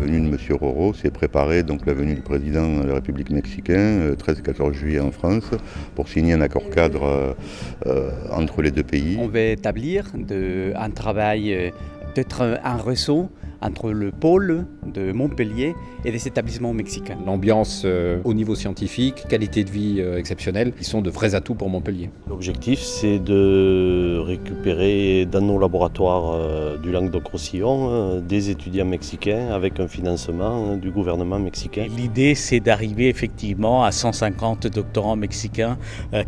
venue de M. Roro s'est préparée donc la venue du président de la République mexicaine, 13 et 14 juillet en France, pour signer un accord cadre entre les deux pays. On va établir un travail, peut-être un réseau entre le pôle de Montpellier et les établissements mexicains. L'ambiance au niveau scientifique, qualité de vie exceptionnelle, qui sont de vrais atouts pour Montpellier. L'objectif, c'est de récupérer dans nos laboratoires du Languedoc-Roussillon des étudiants mexicains avec un financement du gouvernement mexicain. L'idée, c'est d'arriver effectivement à 150 doctorants mexicains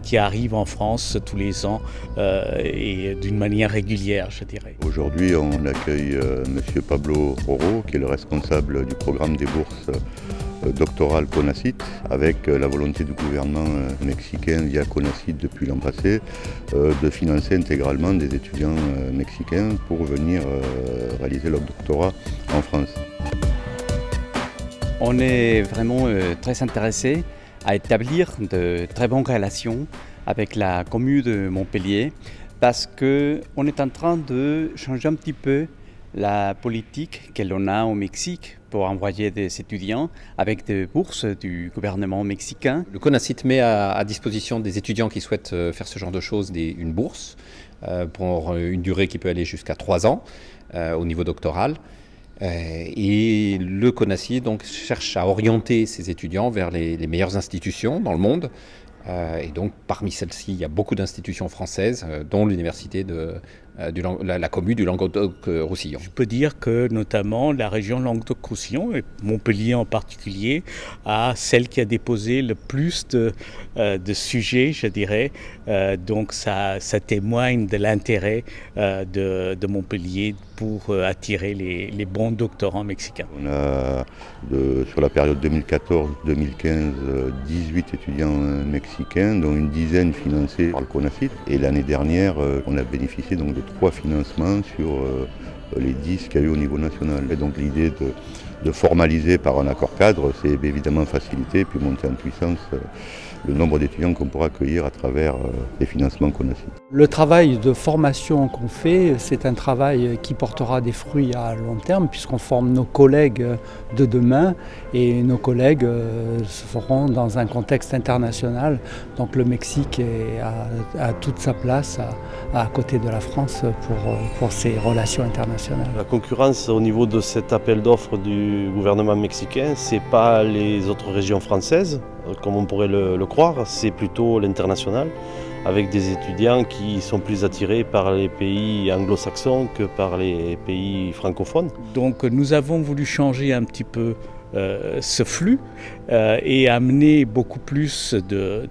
qui arrivent en France tous les ans et d'une manière régulière, je dirais. Aujourd'hui, on accueille M. Pablo Roro, qui est le responsable du programme des bourses doctorales CONACYT, avec la volonté du gouvernement mexicain via CONACYT depuis l'an passé de financer intégralement des étudiants mexicains pour venir réaliser leur doctorat en France. On est vraiment très intéressé à établir de très bonnes relations avec la commune de Montpellier parce qu'on est en train de changer un petit peu la politique que l'on a au Mexique pour envoyer des étudiants avec des bourses du gouvernement mexicain. Le CONACYT met à disposition des étudiants qui souhaitent faire ce genre de choses une bourse pour une durée qui peut aller jusqu'à 3 ans au niveau doctoral. Et le CONACYT donc, cherche à orienter ces étudiants vers les meilleures institutions dans le monde. Et donc parmi celles-ci, il y a beaucoup d'institutions françaises, dont l'université de la commune du Languedoc-Roussillon. Je peux dire que notamment la région Languedoc-Roussillon, et Montpellier en particulier, a celle qui a déposé le plus de sujets, je dirais. Donc ça témoigne de l'intérêt de Montpellier pour attirer les bons doctorants mexicains. On a sur la période 2014-2015 18 étudiants mexicains, dont une dizaine financés par le CONACYT. Et l'année dernière, on a bénéficié donc de 3 financements sur les 10 qu'il y a eu au niveau national. Et donc l'idée de formaliser par un accord cadre, c'est évidemment faciliter puis monter en puissance le nombre d'étudiants qu'on pourra accueillir à travers les financements CONACYT. Le travail de formation qu'on fait, c'est un travail qui portera des fruits à long terme puisqu'on forme nos collègues de demain et nos collègues se feront dans un contexte international. Donc le Mexique a toute sa place à côté de la France pour ses relations internationales. La concurrence au niveau de cet appel d'offres du gouvernement mexicain, c'est pas les autres régions françaises, comme on pourrait le croire, c'est plutôt l'international, avec des étudiants qui sont plus attirés par les pays anglo-saxons que par les pays francophones. Donc nous avons voulu changer un petit peu ce flux et amener beaucoup plus de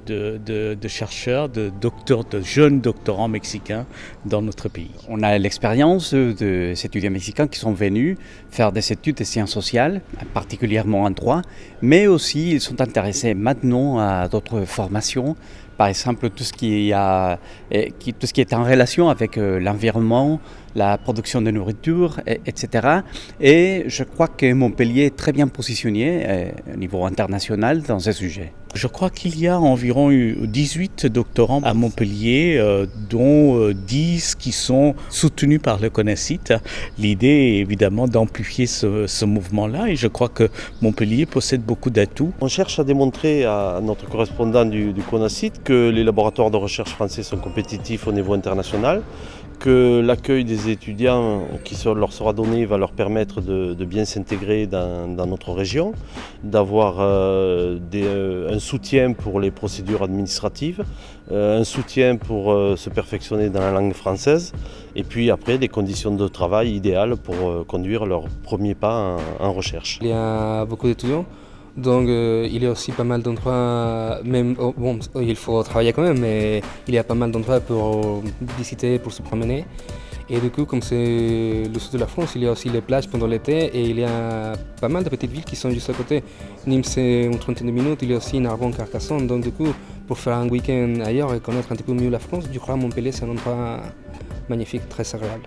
chercheurs, de jeunes doctorants mexicains dans notre pays. On a l'expérience de ces étudiants mexicains qui sont venus faire des études de sciences sociales, particulièrement en droit, mais aussi ils sont intéressés maintenant à d'autres formations. Par exemple, tout ce qui est en relation avec l'environnement, la production de nourriture, etc. Et je crois que Montpellier est très bien positionné au niveau international dans ce sujet. Je crois qu'il y a environ 18 doctorants à Montpellier, dont 10 qui sont soutenus par le CONACYT. L'idée est évidemment d'amplifier ce mouvement-là et je crois que Montpellier possède beaucoup d'atouts. On cherche à démontrer à notre correspondant du CONACYT que les laboratoires de recherche français sont compétitifs au niveau international, que l'accueil des étudiants qui leur sera donné va leur permettre de bien s'intégrer dans notre région, d'avoir un soutien pour les procédures administratives, un soutien pour se perfectionner dans la langue française et puis après des conditions de travail idéales pour conduire leur premier pas en recherche. Il y a beaucoup d'étudiants. Donc il y a aussi pas mal d'endroits, même bon, il faut travailler quand même, mais il y a pas mal d'endroits pour visiter, pour se promener. Et du coup, comme c'est le sud de la France, il y a aussi les plages pendant l'été et il y a pas mal de petites villes qui sont juste à côté. Nîmes, c'est une trentaine de minutes, il y a aussi Narbonne, Carcassonne. Donc du coup, pour faire un week-end ailleurs et connaître un petit peu mieux la France, je crois que Montpellier, c'est un endroit magnifique, très agréable.